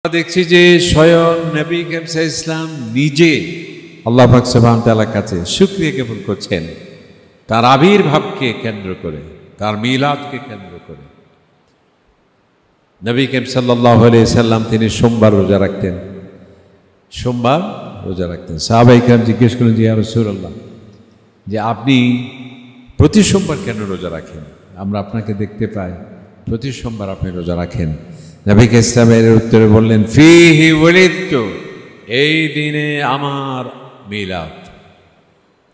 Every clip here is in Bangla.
দেখছি যে স্বয়ং নবী করিম সাল্লাল্লাহু আলাইহি ওয়াসাল্লাম নিজে আল্লাহ পাক সুবহানাহু ওয়া তাআলার কাছে শুকরিয়া জ্ঞাপন করছেন তার আবির্ভাবকে কেন্দ্র করে, তার মিলাদকে কেন্দ্র করে। নবী করিম সাল্লাল্লাহু আলাইহি ওয়াসাল্লাম তিনি সোমবার রোজা রাখতেন, সোমবার রোজা রাখতেন। সাহাবায়ে কেরাম জিজ্ঞেস করলেন যে ইয়া রাসূলুল্লাহ, যে আপনি প্রতি সোমবার কেন রোজা রাখেন? আমরা আপনাকে দেখতে পাই প্রতি সোমবার আপনি রোজা রাখেন। নবী ইসলামের উত্তরে বললেন, ফিহি ওয়ালিদতু, এই দিনে আমার মিলাদ,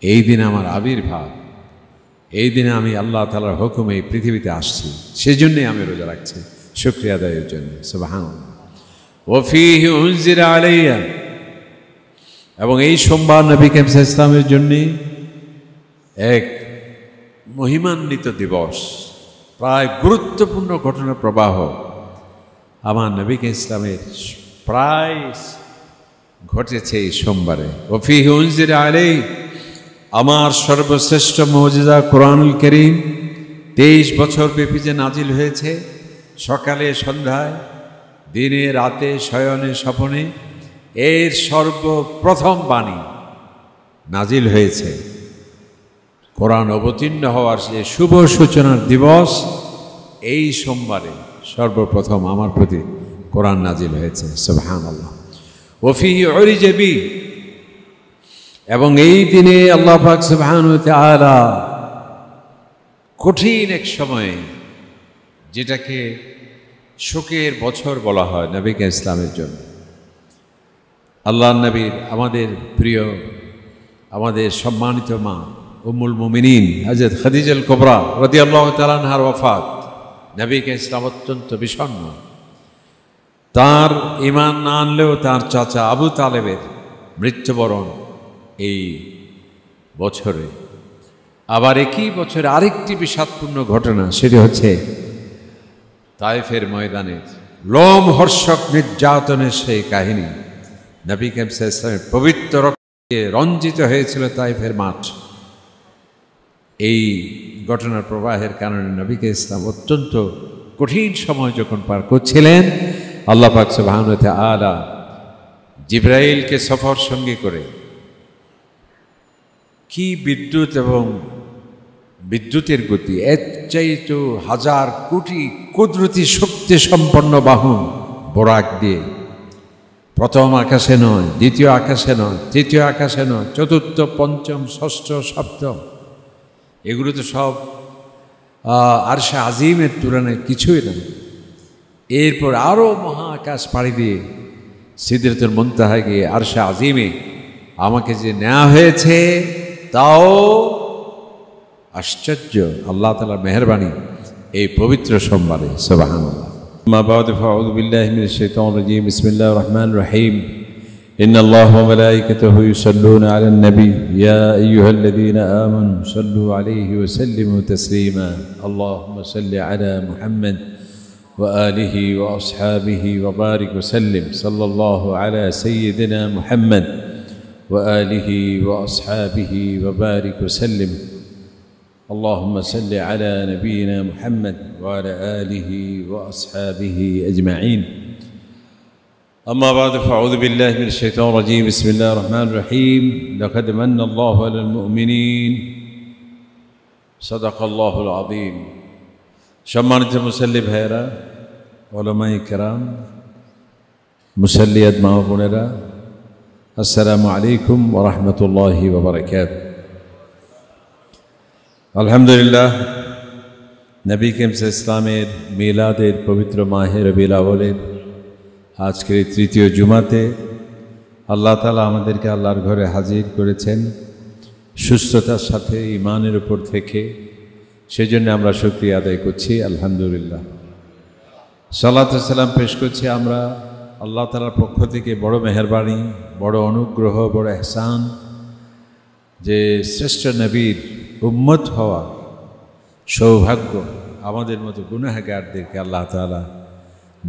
এই দিনে আমার আবির্ভাব, এই দিনে আমি আল্লাহ তাআলার হুকুমে এই পৃথিবীতে আসছি, সেজন্যই আমি রোজা রাখছি শুকরিয়া আদায়ের জন্য। সুবহানাল্লাহ। ওয়া ফিহি উনজিলা আলাইয়া, এবং এই সোমবার নবী ইসলামের জন্য এক মহিমান্বিত দিবস, প্রায় গুরুত্বপূর্ণ ঘটনা প্রবাহ আমার নবী ইসলামের প্রায় ঘটেছে এই সোমবারে। ওফিহি উনজিলা আলাইহি, আমার সর্বশ্রেষ্ঠ মুজিজা কোরআনুল কারীম 23 বছর ব্যাপী যে নাজিল হয়েছে, সকালে সন্ধ্যায়, দিনে রাতে, শয়নে স্বপনে, এর সর্বপ্রথম বাণী নাজিল হয়েছে। কোরআন অবতীর্ণ হওয়ার যে শুভ সূচনার দিবস, এই সোমবারে সর্বপ্রথম আমার প্রতি কোরআন নাজিল হয়েছে। সুবহানাল্লাহ। ওফিহি উরিজা বি, এবং এই দিনে আল্লাহ পাক সুবহানাহু ওয়া তাআলা কঠিন এক সময়ে, যেটাকে শোকের বছর বলা হয় নবী ইসলামের জন্য, আল্লাহর নবীর, আমাদের প্রিয়, আমাদের সম্মানিত মা উম্মুল মুমিনিন হযরত খাদিজাতুল কুবরা রাদিয়াল্লাহু তাআলা আনহার ওয়াফাত। নবী ইসলাম অত্যন্ত বিষণ্ণ। তার ঈমান না আনলেও তার চাচা আবু তালেবের মৃত্যুবরণ এই বছরে। আবার একই বছরে আরেকটি বিষাদপূর্ণ ঘটনা, সেটি হচ্ছে তায়েফের ময়দানের লোমহর্ষক নির্যাতনের সেই কাহিনী। নবী ইসলামের পবিত্র রক্তে রঞ্জিত হয়েছিল তায়েফের মাঠ। এই ঘটনার প্রবাহের কারণে নবী ইসলাম অত্যন্ত কঠিন সময় যখন পার করছিলেন, আল্লাহ পাক সুবহানাহু ওয়া তাআলা জিবরাইলকে সফর সঙ্গী করে, কি বিদ্যুৎ এবং বিদ্যুতের গতি, এর চাইতে হাজার কোটি কুদরতি শক্তি সম্পন্ন বাহন বোরাক দিয়ে প্রথম আকাশে নয়, দ্বিতীয় আকাশে নয়, তৃতীয় আকাশে নয়, চতুর্থ, পঞ্চম, ষষ্ঠ, সপ্তম, এগুলো তো সব আরশে আজিমের তুলনায় কিছুই না। এরপর আরও মহা আকাশ পাড়ি দিয়ে সিদরাতুল মুনতাহা গিয়ে আরশে আজিমে আমাকে যে নেওয়া হয়েছে, তাও আশ্চর্য আল্লাহ তাআলার মেহেরবানি এই পবিত্র সোমবারে। সুবহানাল্লাহ। আম্মা বা'দু, ফাআউযু বিল্লাহি মিনাশ শাইতানির রাজীম। বিসমিল্লাহির রহমানির রহিম। إن الله وملائكته يصلون على النبي يا أيها الذين آمنوا صلوا عليه وسلموا تسليما اللهم صل على محمد وآله وأصحابه وبارك وسلم صلى الله على سيدنا محمد وآله وأصحابه وبارك وسلم اللهم صل على نبينا محمد وعلى آله وأصحابه أجمعين أما بعد فأعوذ بالله من الشيطان الرجيم بسم الله الرحمن الرحيم لقد من الله على المؤمنين صدق الله العظيم সম্মানিত মুসল্লি ভাইয়েরা, উলামায়ে কেরাম, মুসল্লিয়াত মা বোনেরা, আসসালামু আলাইকুম ওয়া রাহমাতুল্লাহি ওয়া বারাকাতুহু। আলহামদুলিল্লাহ, নবী করিম সাল্লাল্লাহু আলাইহি ওয়াসাল্লামের মিলাদের পবিত্র মাহে রবিউল আউয়ালের আজকের তৃতীয় জুমাতে আল্লাহ তাআলা আমাদেরকে আল্লাহর ঘরে হাজির করেছেন সুস্থতার সাথে, ঈমানের উপর থেকে। সেজন্য আমরা শুকরিয়া আদায় করছি, আলহামদুলিল্লাহ। সালাত ও সালাম পেশ করছি আমরা আল্লাহ তাআলার পক্ষ থেকে বড় মেহেরবানি, বড় অনুগ্রহ, বড় ইহসান, যে শ্রেষ্ঠ নবীর উম্মত হওয়া সৌভাগ্য আমাদের মতো গুনাহগারদেরকে আল্লাহ তাআলা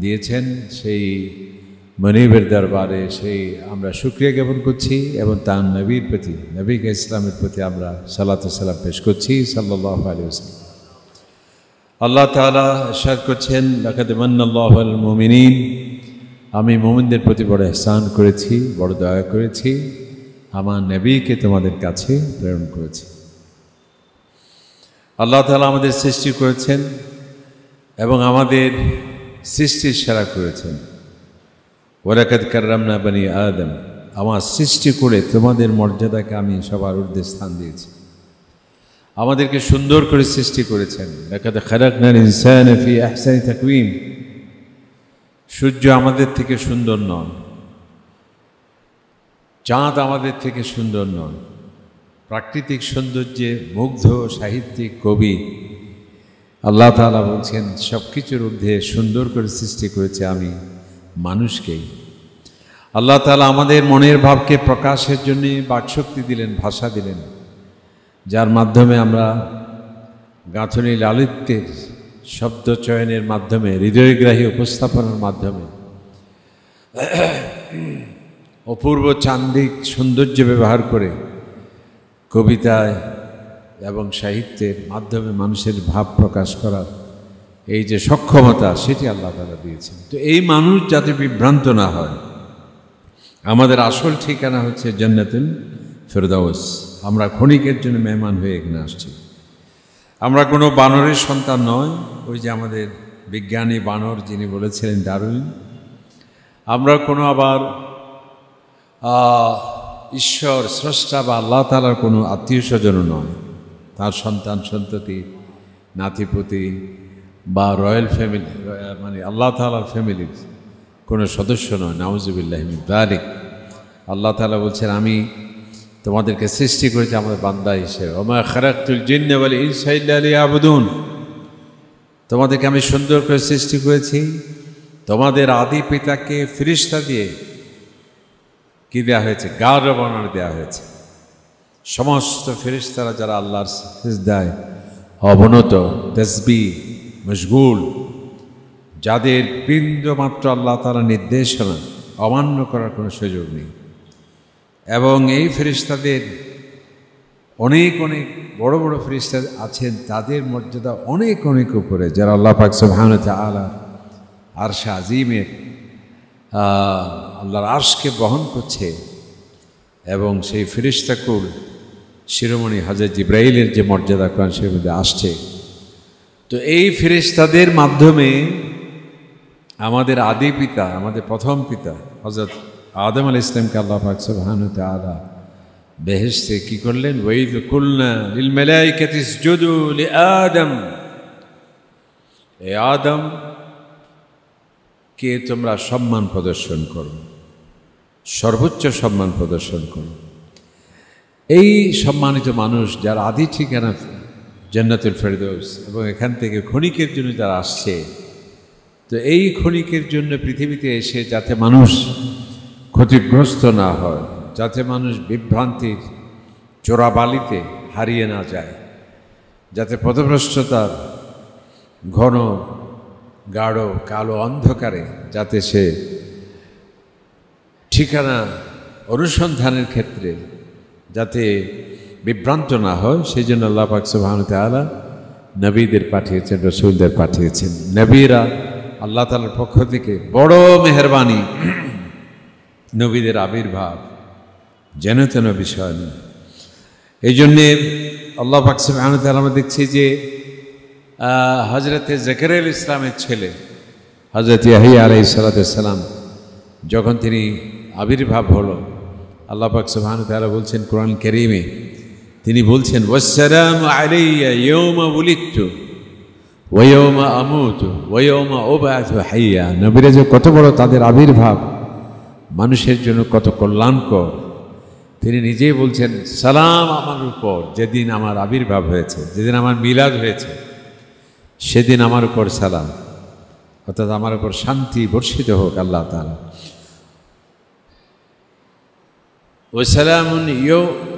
দিয়েছেন। সেই মনিবের দরবারে সেই আমরা শুকরিয়া জ্ঞাপন করছি এবং তার নবীর প্রতি, নবী ইসলামের প্রতি আমরা সালাত ও সালাম পেশ করছি সাল্লাল্লাহু আলাইহি ওয়াসাল্লাম। আল্লাহ তাআলা ইরশাদ করছেন, লাকাদ মান্নাল্লাহু আলাল মুমিনিন, আমি মুমিনদের প্রতি বড় ইহসান করেছি, বড় দয়া করেছি, আমার নবীকে তোমাদের কাছে প্রেরণ করেছি। আল্লাহ তাআলা আমাদের সৃষ্টি করেছেন এবং আমাদের সৃষ্টির সেরা করেছেন। ওয়ালাকাদ কাররামনা বনি আদম, আমার সৃষ্টি করে তোমাদের মর্যাদাকে আমি সবার ঊর্ধ্বে স্থান দিয়েছি। আমাদেরকে সুন্দর করে সৃষ্টি করেছেন। লাকাদ খালাকনাল ইনসানা ফি আহসানি তাকওয়িম। সূর্য আমাদের থেকে সুন্দর নয়, চাঁদ আমাদের থেকে সুন্দর নয়। প্রাকৃতিক সৌন্দর্যে মুগ্ধ সাহিত্যিক কবি আল্লাহ তাআলা বলছেন সব কিছুর ঊর্ধ্বে সুন্দর করে সৃষ্টি করেছে আমি মানুষকেই। আল্লাহ তাআলা আমাদের মনের ভাবকে প্রকাশের জন্য বাকশক্তি দিলেন, ভাষা দিলেন, যার মাধ্যমে আমরা গাঁথনি লালিত্যের শব্দ চয়নের মাধ্যমে, হৃদয়গ্রাহী উপস্থাপনার মাধ্যমে, অপূর্ব চান্দিক সৌন্দর্য ব্যবহার করে কবিতায় এবং সাহিত্যের মাধ্যমে মানুষের ভাব প্রকাশ করার এই যে সক্ষমতা, সেটি আল্লাহ তাআলা দিয়েছেন। তো এই মানুষ যাতে বিভ্রান্ত না হয়, আমাদের আসল ঠিকানা হচ্ছে জান্নাতুল ফেরদাউস। আমরা ক্ষণিকের জন্য মেহমান হয়ে এখানে আসছি। আমরা কোনো বানরের সন্তান নয়। ওই যে আমাদের বিজ্ঞানী বানর যিনি বলেছিলেন ডারউইন, আমরা কোনো আবার ঈশ্বর স্রষ্টা বা আল্লাহ তাআলার কোনো আত্মীয় স্বজনও নয়, তার সন্তান সন্ততি নাতিপুতি বা রয়্যাল ফ্যামিলি, মানে আল্লাহ তাআলার ফ্যামিলির কোনো সদস্য নয়। নাউজুবিল্লাহি মিন যালিক। আল্লাহ তাআলা বলছেন আমি তোমাদেরকে সৃষ্টি করেছি আমাদের বান্দা হিসেবে। ওমা খালাকতুল জিন্না ওয়াল ইনসা ইল্লা লিয়াবুদুন। তোমাদেরকে আমি সুন্দর করে সৃষ্টি করেছি। তোমাদের আদি পিতাকে ফেরেশতা দিয়ে কি দেওয়া হয়েছে? গারবানা দেওয়া হয়েছে। সমস্ত ফেরেশতারা যারা আল্লাহর সিজদায় অবনত, তাসবিহ, মশগুল, যাদের বিন্দুমাত্র আল্লাহ তাআলার নির্দেশনা অমান্য করার কোনো সুযোগ নেই। এবং এই ফেরেশতাদের অনেক অনেক বড় বড় ফেরেশতা আছেন, তাদের মর্যাদা অনেক অনেক উপরে, যারা আল্লাহ পাক সুবহানাহু ওয়া তাআলা আরশে আজিমের আল্লাহর আরশকে বহন করছে। এবং সেই ফেরেশতাকুল শিরোমণি হযরত জিবরাইলের যে মর্যাদা কোরআন শরীফের মধ্যে আসছে। তো এই ফেরেশতাদের মাধ্যমে আমাদের আদি পিতা, আমাদের প্রথম পিতা হযরত আদম আলাইহিস সালামকে আল্লাহ পাক সুবহানাহু ওয়া তাআলা বেহেশতে কি করলেন? ওয়াইদ কুলনা লিল মালাইকাতি ইসজুদু লিআদম। এ আদম কে তোমরা সম্মান প্রদর্শন করো, সর্বোচ্চ সম্মান প্রদর্শন করো। এই সম্মানিত মানুষ যার আদি ঠিকানা জান্নাতুল ফেরদাউস, এবং এখান থেকে ক্ষণিকের জন্য যারা আসছে, তো এই ক্ষণিকের জন্য পৃথিবীতে এসে যাতে মানুষ ক্ষতিগ্রস্ত না হয়, যাতে মানুষ বিভ্রান্তির চোরাবালিতে হারিয়ে না যায়, যাতে পথভ্রষ্টতার ঘন গাঢ় কালো অন্ধকারে যাতে সে ঠিকানা অনুসন্ধানের ক্ষেত্রে যাতে বিভ্রান্ত না হয়, সেই জন্য আল্লাহ পাক সুবহানাহু ওয়া তাআলা নবীদের পাঠিয়েছেন, রাসূলদের পাঠিয়েছেন। নবীরা আল্লাহ তাআলার পক্ষ থেকে বড় মেহেরবানি, নবীদের আবির্ভাব যেন তেন বিষয় নয়। এই জন্যে আল্লাহ পাক সুবহানাহু ওয়া তাআলা আমরা দেখছি যে হযরতে জাকারিয়া আলাইহিস সালামের ছেলে হযরত ইয়াহইয়া আলাইহিস সালাম যখন তিনি আবির্ভাব হলো, আল্লাহ পাক সুবহানাহু ওয়া তাআলা বলছেন কোরআন কারীমে, তিনি বলছেন ওয়াসসালামু আলাইয়া ইয়াওমা উলিদতু ওয়া ইয়াওমা আমুতু ওয়া ইয়াওমা উবআসু হাইয়া। নবীরা যে কত বড় তাদের আবির্ভাব, মানুষের জন্য কত কল্যাণকর। তিনি নিজেই বলছেন সালাম আমার উপর, যেদিন আমার আবির্ভাব হয়েছে, যেদিন আমার মিলাদ হয়েছে, সেদিন আমার উপর সালাম, অর্থাৎ আমার উপর শান্তি বর্ষিত হোক আল্লাহ তাআলা।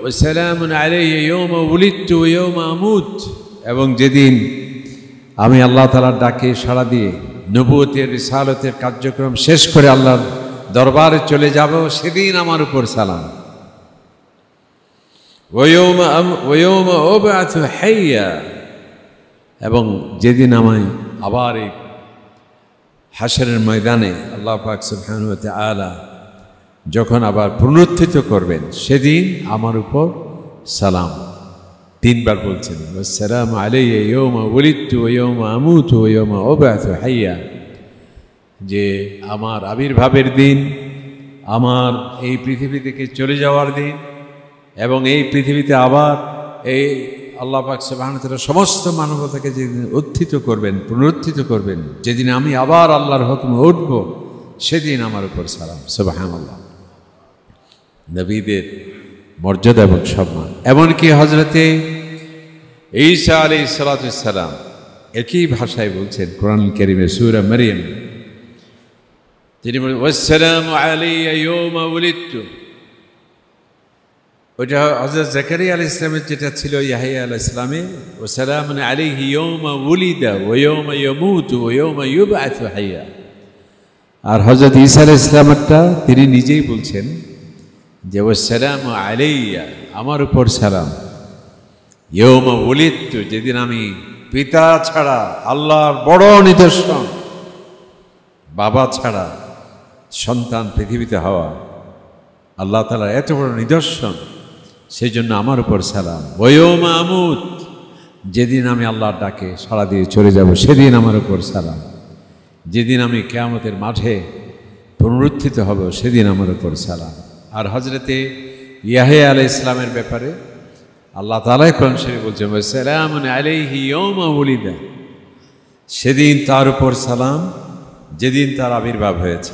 ওয়াসালামুন আলাইয়া ইয়াওমা উলিদতু ওয়া ইয়াওমা আমুত। এবং যেদিন আমি আল্লাহ তাআলার ডাকে সাড়া দিয়ে নবুয়তের রিসালতের কার্যক্রম শেষ করে আল্লাহর দরবারে চলে যাব, সেদিন আমার উপর সালাম। ওয়া ইয়াওমা উবআসু হাইয়া। এবং যেদিন আমায় আবার এই হাশরের ময়দানে আল্লাহ পাক সুবহানাহু ওয়া তাআলা যখন আবার পুনরুত্থিত করবেন, সেদিন আমার উপর সালাম। 3 বার বলছেন, আসসালামু আলাইয়া ইয়াওমা ওয়ালিদতু ওয়া ইয়াওমা আমুতু ওয়া ইয়াওমা উবআসু হাইয়া, যে আমার আবির্ভাবের দিন, আমার এই পৃথিবী থেকে চলে যাওয়ার দিন, এবং এই পৃথিবীতে আবার এই আল্লাহ পাক সুবহানাহু ওয়া তাআলা সমস্ত মানবতাকে যেদিন উত্থিত করবেন, পুনরুত্থিত করবেন, যেদিন আমি আবার আল্লাহর হুকুমে উঠব, সেদিন আমার উপর সালাম। সুবহানাল্লাহ। নবীদের মর্যাদা এবং সম্মান। এমনকি হযরতে ঈসা আলাইহিস সালাম একই ভাষায় বলছেন কোরআন কারীমের সূরা মারইয়াম, তিনি বলেন ওয়াসসালামু আলাইয়া ইয়াওমা ওয়ালিদতু। ওইটা হযরত জাকারিয়া আলাইহিস সালামের যেটা ছিল ইয়াহইয়া আলাইহিস সালামে, ওয়াসসালামু আলাইহি ইয়াওমা ওয়ালিদা ওয়া ইয়াওমা ইয়ামুতু ওয়া ইয়াওমা ইউবআসু হাইয়া। আর হযরত ঈসা আলাইহিস সালামটা তিনি নিজেই বলছেন যে ওয়াসসালামু আলাইয়া, আমার উপর সালাম, ইয়াওমা ওয়ালিদতু, যেদিন আমি পিতা ছাড়া, আল্লাহর বড় নিদর্শন, বাবা ছাড়া সন্তান পৃথিবীতে হওয়া আল্লাহ তাআলার এত বড় নিদর্শন, সেই জন্য আমার উপর সালাম। ওয়া ইয়াওমা আমুত, যেদিন আমি আল্লাহর ডাকে সাড়া দিয়ে চলে যাব, সেদিন আমার উপর সালাম। যেদিন আমি কিয়ামতের মাঠে পুনরুত্থিত হব, সেদিন আমার উপর সালাম। আর হযরতে ইয়াহইয়া আলাইহিস সালামের ব্যাপারে আল্লাহ তাআলা কোরআন শরীফে বলছেন ওয়াসসালামু আলাইহি ইয়াওমা ওয়ালিদা, সেদিন তার উপর সালাম যেদিন তার আবির্ভাব হয়েছে।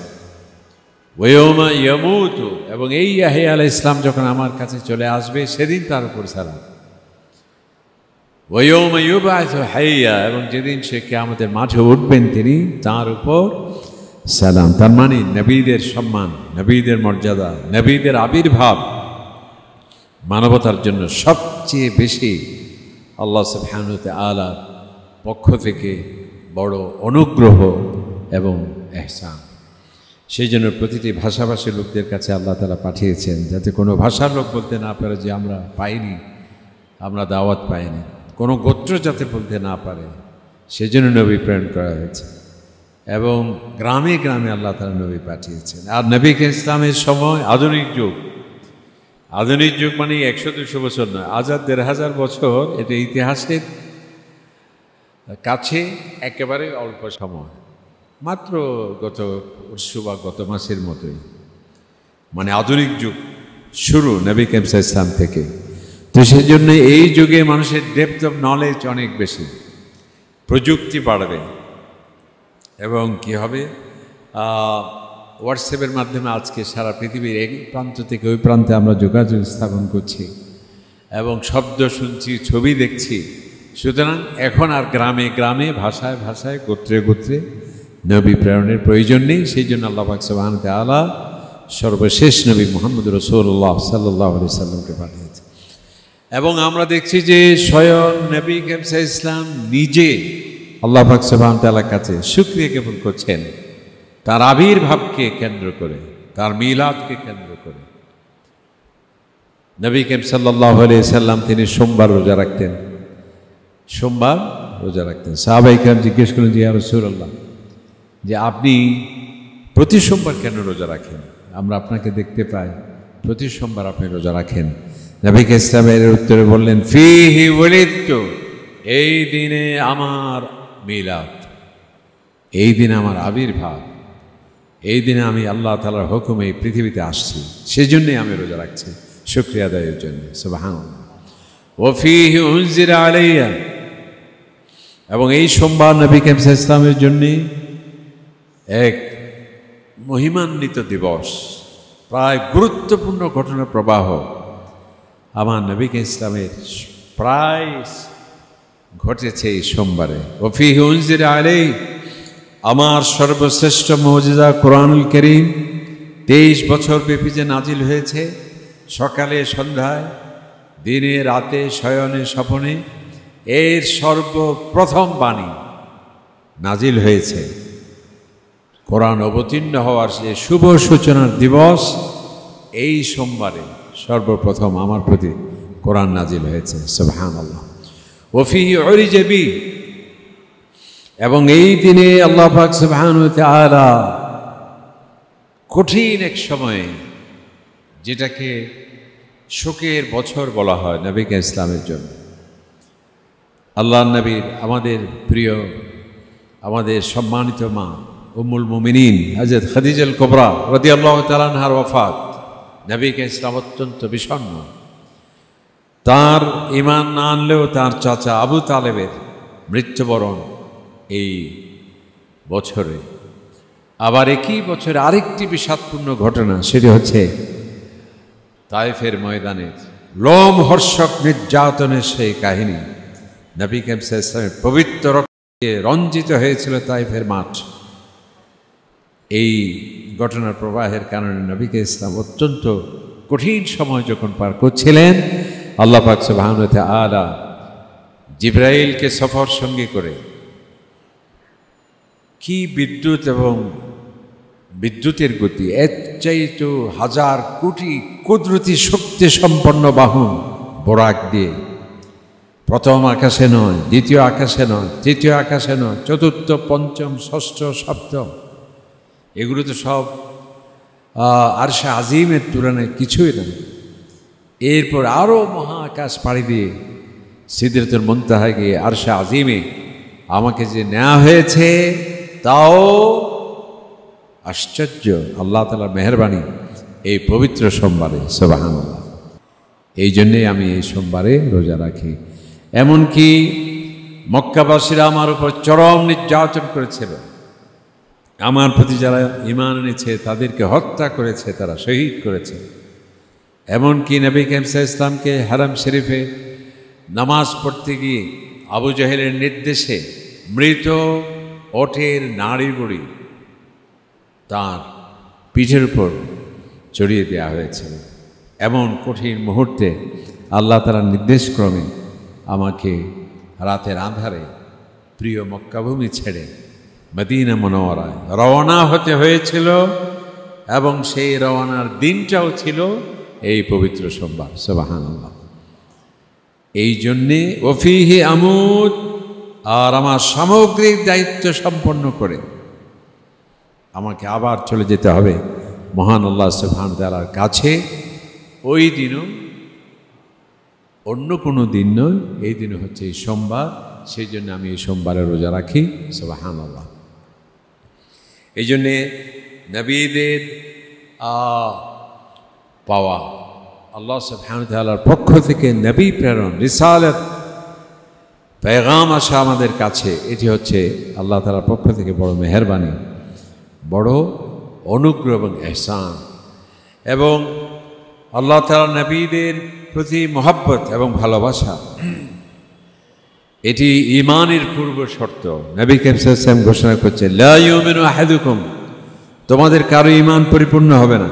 ওয়া ইয়াওমা ইয়ামুতু, এবং এই ইয়াহইয়া আলাইহিস সালাম যখন আমার কাছে চলে আসবে, সেদিন তার উপর সালাম। ওয়া ইয়াওমা ইউবআসু হাইয়া, এবং যেদিন সে কিয়ামতের মাঠে উঠবেন, তিনি তার উপর সালাম। তার মানে নবীদের সম্মান, নবীদের মর্যাদা, নবীদের আবির্ভাব মানবতার জন্য সবচেয়ে বেশি আল্লাহ সুবহানাহু ওয়া তাআলার পক্ষ থেকে বড় অনুগ্রহ এবং ইহসান। সেই জন্য প্রতিটি ভাষাভাষী লোকদের কাছে আল্লাহ তাআলা পাঠিয়েছেন, যাতে কোনো ভাষার লোক বলতে না পারে যে আমরা পাইনি, আমরা দাওয়াত পাইনি, কোনো গোত্র যাতে বলতে না পারে, সেজন্য নবী প্রেরণ করা হয়েছে। এবং গ্রামে গ্রামে আল্লাহ তাআলা নবী পাঠিয়েছেন। আর নবী ইসলামের সময় আধুনিক যুগ, আধুনিক যুগ মানে 100-200 বছর নয়, 1000-1500 বছর, এটা ইতিহাসের কাছে একেবারে অল্প সময়, মাত্র গত পরশু বা গত মাসের মতোই, মানে আধুনিক যুগ শুরু নবী ইসলাম থেকে। তো সেই জন্য এই যুগে মানুষের ডেপথ অফ নলেজ অনেক বেশি, প্রযুক্তি বাড়বে, এবং কি হবে, হোয়াটসঅ্যাপের মাধ্যমে আজকে সারা পৃথিবীর এক প্রান্ত থেকে ওই প্রান্তে আমরা যোগাযোগ স্থাপন করছি এবং শব্দ শুনছি, ছবি দেখছি। সুতরাং এখন আর গ্রামে গ্রামে, ভাষায় ভাষায়, গোত্রে গোত্রে নবী প্রেরণের প্রয়োজন নেই। সেই জন্য আল্লাহ পাক সুবহানাহু ওয়া তাআলা সর্বশেষ নবী মুহাম্মদ রাসূলুল্লাহ সাল্লাল্লাহু আলাইহি সাল্লামকে পাঠিয়েছেন। এবং আমরা দেখছি যে স্বয়ং নবী ইসলাম নিজে আল্লাহ পাক সুবহানাহু ওয়া তাআলার কাছে শুকরিয়া জ্ঞাপন করছেন, তার আবির্ভাবকে কেন্দ্র করে, তার মিলাদকে কেন্দ্র করে। নবী সাল্লাল্লাহু আলাইহি সাল্লাম তিনি সোমবার রোজা রাখতেন, সোমবার রোজা রাখতেন। সাহাবায়ে কেরাম জিজ্ঞেস করলেন যে ইয়া রাসূলুল্লাহ, যে আপনি প্রতি সোমবার কেন রোজা রাখেন? আমরা আপনাকে দেখতে পাই প্রতি সোমবার আপনি রোজা রাখেন। নবী ইসলামের উত্তরে বললেন ফিহি ওয়ালিদতু, এই দিনে আমার মিলাদ, এই দিনে আমার আবির্ভাব, এই দিনে আমি আল্লাহ তাআলার হুকুমে এই পৃথিবীতে আসছি, সেজন্যই আমি রোজা রাখছি শুকরিয়া আদায়ের জন্য। সুবহানাল্লাহ। ওয়া ফিহি উনজিলা আলাইয়া, এবং এই সোমবার নবী ইসলামের জন্য এক মহিমান্বিত দিবস, প্রায় গুরুত্বপূর্ণ ঘটনা প্রবাহ আমার নবী ইসলামের প্রায় ঘটেছে এই সোমবারে। ওয়া ফিহি উনজিলা আলাইহি, আমার সর্বশ্রেষ্ঠ মুজিজা কোরআনুল কারীম 23 বছর ব্যাপী যে নাজিল হয়েছে, সকালে সন্ধ্যায়, দিনে রাতে, শয়নে স্বপনে, এর সর্বপ্রথম বাণী নাজিল হয়েছে। কোরআন অবতীর্ণ হওয়ার যে শুভ সূচনার দিবস, এই সোমবারে সর্বপ্রথম আমার প্রতি কোরআন নাজিল হয়েছে। সুবহানাল্লাহ। ওয়া ফিহি উরিজা বি, এবং এই দিনে আল্লাহ পাক সুবহানাহু ওয়া তাআলা কঠিন এক সময়ে, যেটাকে শোকের বছর বলা হয় নবী ইসলামের জন্য, আল্লাহর নবীর, আমাদের প্রিয়, আমাদের সম্মানিত মা উম্মুল মুমিনিন হযরত খাদিজাতুল কুবরা রাদিয়াল্লাহু তাআলা আনহার ওয়াফাত। নবী ইসলাম অত্যন্ত বিষণ্ণ। তার ঈমান না আনলেও তার চাচা আবু তালেবের মৃত্যুবরণ এই বছরে। আবার একই বছরে আরেকটি বিষাদপূর্ণ ঘটনা, সেটি হচ্ছে তায়েফের ময়দানের লোমহর্ষক নির্যাতনের সেই কাহিনী। নবী ইসলামের পবিত্র রক্তে রঞ্জিত হয়েছিল তায়েফের মাঠ। এই ঘটনার প্রবাহের কারণে নবী ইসলাম অত্যন্ত কঠিন সময় যখন পার করছিলেন, আল্লাহ পাক সুবহানাহু ওয়া তাআলা জিবরাইলকে সফর সঙ্গী করে, কি বিদ্যুৎ এবং বিদ্যুতের গতি, এর চাইতে হাজার কোটি কুদরতি শক্তি সম্পন্ন বাহন বোরাক দিয়ে প্রথম আকাশে নয়, দ্বিতীয় আকাশে নয়, তৃতীয় আকাশে নয়, চতুর্থ, পঞ্চম, ষষ্ঠ, সপ্তম, এগুলো তো সব আরশে আজিমের তুলনায় কিছুই না। এরপর আরও মহাকাশ পাড়ি দিয়ে সিদরাতুল মুনতাহায় গিয়ে আরশে আজিমে আমাকে যে নেওয়া হয়েছে, তাও আশ্চর্য আল্লাহ তাআলার মেহেরবানি এই পবিত্র সোমবারে। সুবহানাল্লাহ। এই জন্যেই আমি এই সোমবারে রোজা রাখি। এমনকি মক্কাবাসীরা আমার উপর চরম নির্যাতন করেছিল, আমার প্রতি যারা ঈমান এনেছে তাদেরকে হত্যা করেছে, তারা শহীদ করেছে। এমনকি নবী ইসলামকে হারাম শরীফে নামাজ পড়তে গিয়ে আবু জাহেলের নির্দেশে মৃত ওটের নাড়ি বুড়ি তার পিঠের উপর চড়িয়ে দেওয়া হয়েছিল। এমন কঠিন মুহূর্তে আল্লাহ তাআলার নির্দেশক্রমে আমাকে রাতের আঁধারে প্রিয় মক্কাভূমি ছেড়ে মদিনা মুনাওয়ারায় রওনা হতে হয়েছিল, এবং সেই রওনার দিনটাও ছিল এই পবিত্র সোমবার। সুবহানাল্লাহ। এই জন্যে ওফিহি আমুদ, আর আমার সামগ্রিক দায়িত্ব সম্পন্ন করে আমাকে আবার চলে যেতে হবে মহান আল্লাহ সুবহানাহু ওয়া তাআলার কাছে। ওই দিনও অন্য কোনো দিন নয়, এই দিন হচ্ছে এই সোমবার। সেই জন্য আমি এই সোমবারে রোজা রাখি। সুবহানাল্লাহ। এই জন্যে নবীদের পাওয়া, আল্লাহ সুবহানাহু ওয়া তাআলার পক্ষ থেকে নবী প্রেরণ, রিসালাত, পেগাম আসা আমাদের কাছে, এটি হচ্ছে আল্লাহ তাআলার পক্ষ থেকে বড় মেহেরবানি, বড় অনুগ্রহ এবং ইহসান। এবং আল্লাহ তাআলা নবীদের প্রতি মহব্বত এবং ভালোবাসা, এটি ঈমানের পূর্ব শর্ত। নবী সাল্লাল্লাহু আলাইহি ওয়াসাল্লাম ঘোষণা করছে, লা ইউমিনু আহাদুকুম, তোমাদের কারো ঈমান পরিপূর্ণ হবে না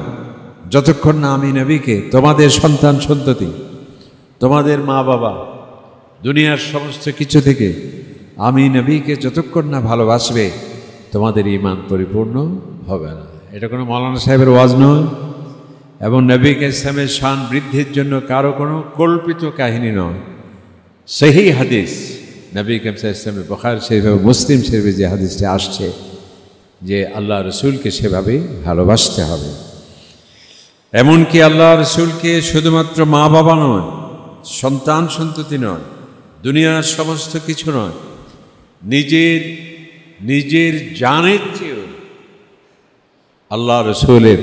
যতক্ষণ না আমি নবীকে, তোমাদের সন্তান সন্ততি, তোমাদের মা বাবা, দুনিয়ার সমস্ত কিছু থেকে আমি নবীকে যতক্ষণ না ভালোবাসবে, তোমাদের ঈমান পরিপূর্ণ হবে না। এটা কোনো মৌলানা সাহেবের ওয়াজ নয়, এবং নবী ইসলামের শান বৃদ্ধির জন্য কারো কোনো কল্পিত কাহিনী নয়। সহিহ হাদিস, নবী ইসলামের বুখারী শরীফ এবং মুসলিম শরীফে যে হাদিসটা আসছে যে আল্লাহ রসুলকে সেভাবে ভালোবাসতে হবে। এমনকি আল্লাহ রসুলকে শুধুমাত্র মা বাবা নয়, সন্তান সন্ততি নয়, দুনিয়ার সমস্ত কিছু নয়, নিজের জানের চেয়েও আল্লাহ রসুলের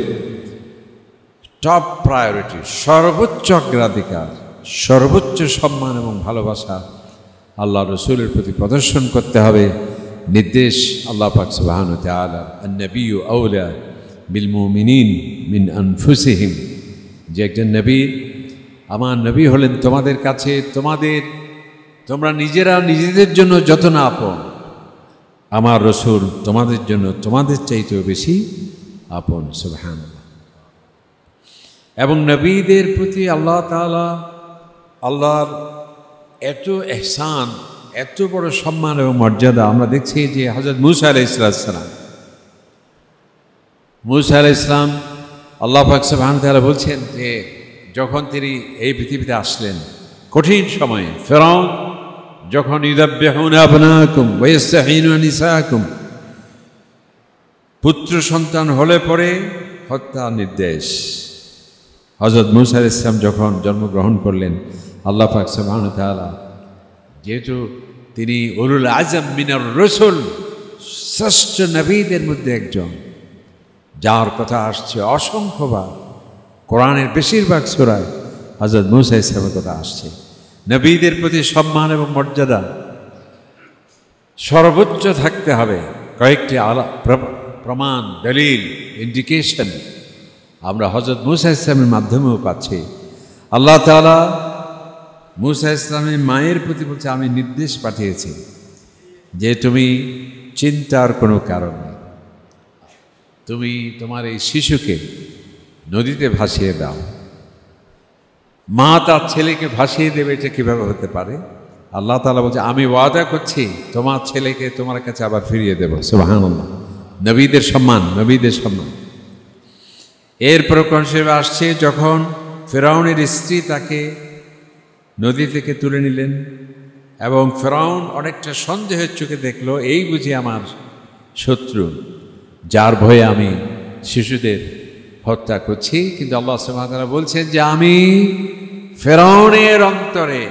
টপ প্রায়োরিটি, সর্বোচ্চ অগ্রাধিকার, সর্বোচ্চ সম্মান এবং ভালোবাসা আল্লাহ রসুলের প্রতি প্রদর্শন করতে হবে। নির্দেশ আল্লাহ পাক সুবহানাহু ওয়া তাআলা, আন-নাবিয়্যু আওলা বিল মুমিনিন মিন আনফুসিহিম, যে একজন নবী, আমার নবী হলেন তোমাদের কাছে, তোমরা নিজেরা নিজেদের জন্য যত না আপন, আমার রসুল তোমাদের জন্য তোমাদের চাইতেও বেশি আপন। সুবহানাল্লাহ। এবং নবীদের প্রতি আল্লাহ তাআলা, আল্লাহর এত ইহসান, এত বড় সম্মান এবং মর্যাদা। আমরা দেখছি যে হযরত মূসা আলাইহিস সালাম, মূসা আলাইহিস সালাম, আল্লাহ পাক সুবহানাহু ওয়া তাআলা বলছেন যে যখন তিনি এই পৃথিবীতে আসলেন কঠিন সময়ে, ফেরাউন যখন ইউযাব্বিহুনা আবনাকুম ওয়া ইস্তাহয়িনুনা নিসাকুম, পুত্র সন্তান হলে পরে হত্যা নির্দেশ। হযরত মূসা আলাইহিস সালাম যখন জন্মগ্রহণ করলেন, আল্লাহ পাক সুবহানাহু ওয়া তাআলা যেহেতু তিনি উলুল আযম মিনার রাসূল, শ্রেষ্ঠ নবীদের মধ্যে একজন, যার কথা আসছে অসংখ্যবার কোরআনের বেশিরভাগ সূরায় হযরত মূসা আলাইহিস সালামের কথা আসছে। নবীদের প্রতি সম্মান এবং মর্যাদা সর্বোচ্চ থাকতে হবে। কয়েকটি প্রমাণ, দলিল, ইন্ডিকেশন আমরা হযরত মূসা আলাইহিস সালামের মাধ্যমেও পাচ্ছি। আল্লাহ তাআলা মূসা আলাইহিস সালামের মায়ের প্রতি বলছে, আমি নির্দেশ পাঠিয়েছি যে তুমি চিন্তার কোনো কারণ নেই, তুমি তোমার এই শিশুকে নদীতে ভাসিয়ে দাও। মা তার ছেলেকে ভাসিয়ে দেবে, এটা কীভাবে হতে পারে? আল্লাহ তাআলা বলছে, আমি ওয়াদা করছি তোমার ছেলেকে তোমার কাছে আবার ফিরিয়ে দেবো। সুবহানাল্লাহ। নবীদের সম্মান, নবীদের সম্মান। এরপর কনসেপ্ট আসছে যখন ফেরাউনের স্ত্রী তাকে নদী থেকে তুলে নিলেন এবং ফেরাউন অনেকটা সন্দেহের চোখে দেখলো, এই বুঝি আমার শত্রু, যার ভয়ে আমি শিশুদের হত্যা করছি। কিন্তু আল্লাহ সুবহানাহু ওয়া তাআলা বলছেন যে আমি ফেরাউনের অন্তরে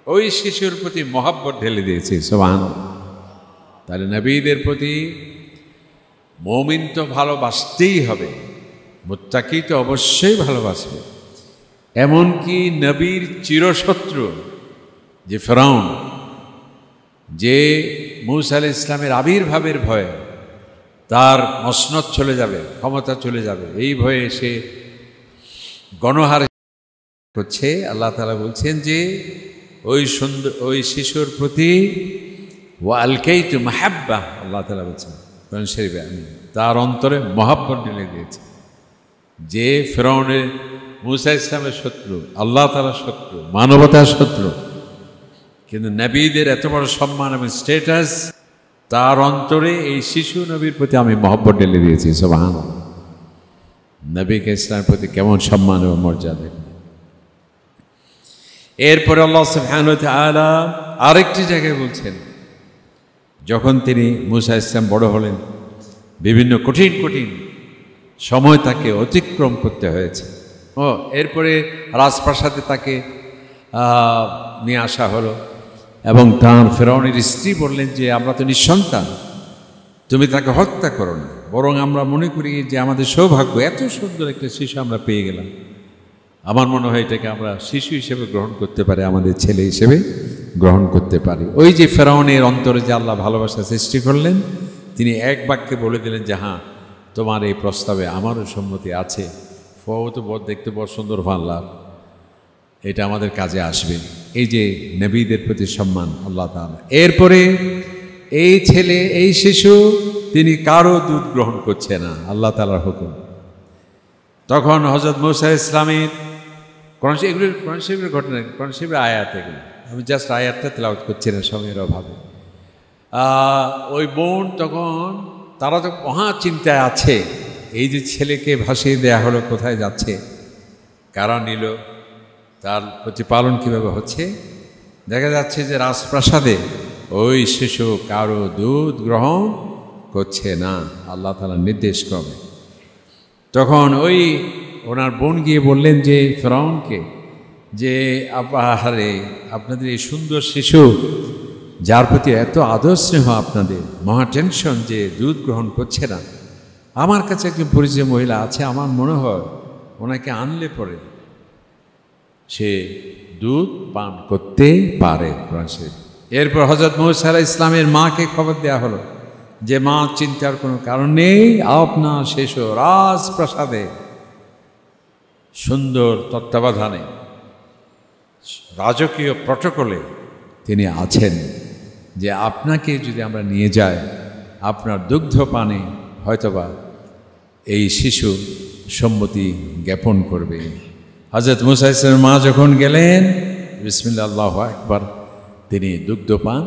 ওই শিশুর প্রতি মহব্বত ঢেলে দিয়েছি। সুবহানাল্লাহ। তাহলে নবীদের প্রতি মুমিন তো ভালোবাসতেই হবে, মুত্তাকি তো অবশ্যই ভালোবাসবে। এমনকি নবীর চিরশত্রু যে ফেরাউন, যে মূসা আলাইহিস সালামের আবির্ভাবের ভয়ে তার মসনদ চলে যাবে, ক্ষমতা চলে যাবে, এই ভয়ে সে গণহার করছে, আল্লাহ তাআলা বলছেন যে ওই শিশুর প্রতি ওয়া আলকাইতু মাহাব্বা, আল্লাহ তাআলা বলছেন কোরআন শরীফে, আমি তার অন্তরে মহাব্বত ঢেলে দিয়েছি। যে ফেরাউনের মূসা ইসলামের শত্রু, আল্লাহ তাআলার শত্রু, মানবতার শত্রু, কিন্তু নবীদের এত বড় সম্মান এবং স্ট্যাটাস, তার অন্তরে এই শিশু নবীর প্রতি আমি মহব্বত ঢেলে দিয়েছি। সুবহানাল্লাহ। নবীকে ইসলামের প্রতি কেমন সম্মান এবং মর্যাদা। এরপরে আল্লাহ সুবহানাহু ওয়া তাআলা আরেকটি জায়গায় বলছেন, যখন তিনি মূসা ইসলাম বড় হলেন, বিভিন্ন কঠিন কঠিন সময় তাকে অতিক্রম করতে হয়েছে। এরপরে রাজপ্রাসাদে তাকে নিয়ে আসা হলো এবং তার ফেরাউনের স্ত্রী বললেন যে আমরা তো নিঃসন্তান, তুমি তাকে হত্যা করো না, বরং আমরা মনে করি যে আমাদের সৌভাগ্য, এত সুন্দর একটা শিশু আমরা পেয়ে গেলাম। আমার মনে হয় এটাকে আমরা শিশু হিসেবে গ্রহণ করতে পারি, আমাদের ছেলে হিসেবে গ্রহণ করতে পারি। ওই যে ফেরাউনের অন্তরে যে আল্লাহ ভালোবাসা সৃষ্টি করলেন, তিনি এক বাক্যে বলে দিলেন যে হ্যাঁ, তোমার এই প্রস্তাবে আমারও সম্মতি আছে। ও তো দেখতে বড় সুন্দর ভাল্লার, এটা আমাদের কাজে আসবে। এই যে নবীদের প্রতি সম্মান আল্লাহ তাআলা। এরপরে এই ছেলে, এই শিশু, তিনি কারো দুধ গ্রহণ করছে না, আল্লাহ তাআলার হুকুম। তখন হযরত মূসা ইসলামের কোরআন শরীফের ঘটনা, কোরআন শরীফের আয়াত, এগুলো আমি জাস্ট আয়াতটা তেলাওয়াত করছি না সময়ের অভাবে। ওই বোন তখন, তারা তো মহা চিন্তায় আছে, এই যে ছেলেকে ভাসিয়ে দেয়া হলো, কোথায় যাচ্ছে, কারা নিল, তার প্রতিপালন কীভাবে হচ্ছে। দেখা যাচ্ছে যে রাজপ্রাসাদে ওই শিশু কারো দুধ গ্রহণ করছে না, আল্লাহ তাআলার নির্দেশ ক্রমে। তখন ওই ওনার বোন গিয়ে বললেন যে ফেরাউনকে যে আরে আপনাদের এই সুন্দর শিশু, যার প্রতি এত আদর স্নেহ আপনাদের, মহা টেনশন যে দুধ গ্রহণ করছে না, আমার কাছে একজন পরিচয় মহিলা আছে, আমার মনে হয় ওনাকে আনলে পরে সে দুধ পান করতে পারে। এরপর হযরত মূসা আলাইহিস সালামের মাকে খবর দেওয়া হলো যে মা, চিন্তার কোনো কারণ নেই, আপনার শিশু রাজপ্রাসাদে সুন্দর তত্ত্বাবধানে, রাজকীয় প্রটোকলে তিনি আছেন, যে আপনাকে যদি আমরা নিয়ে যাই, আপনার দুগ্ধ পানে হয়তোবা এই শিশু সম্মতি জ্ঞাপন করবে। হযরত মূসা আলাইহিস সালামের মা যখন গেলেন, বিসমিল্লাহ আল্লাহু আকবার, তিনি দুগ্ধপান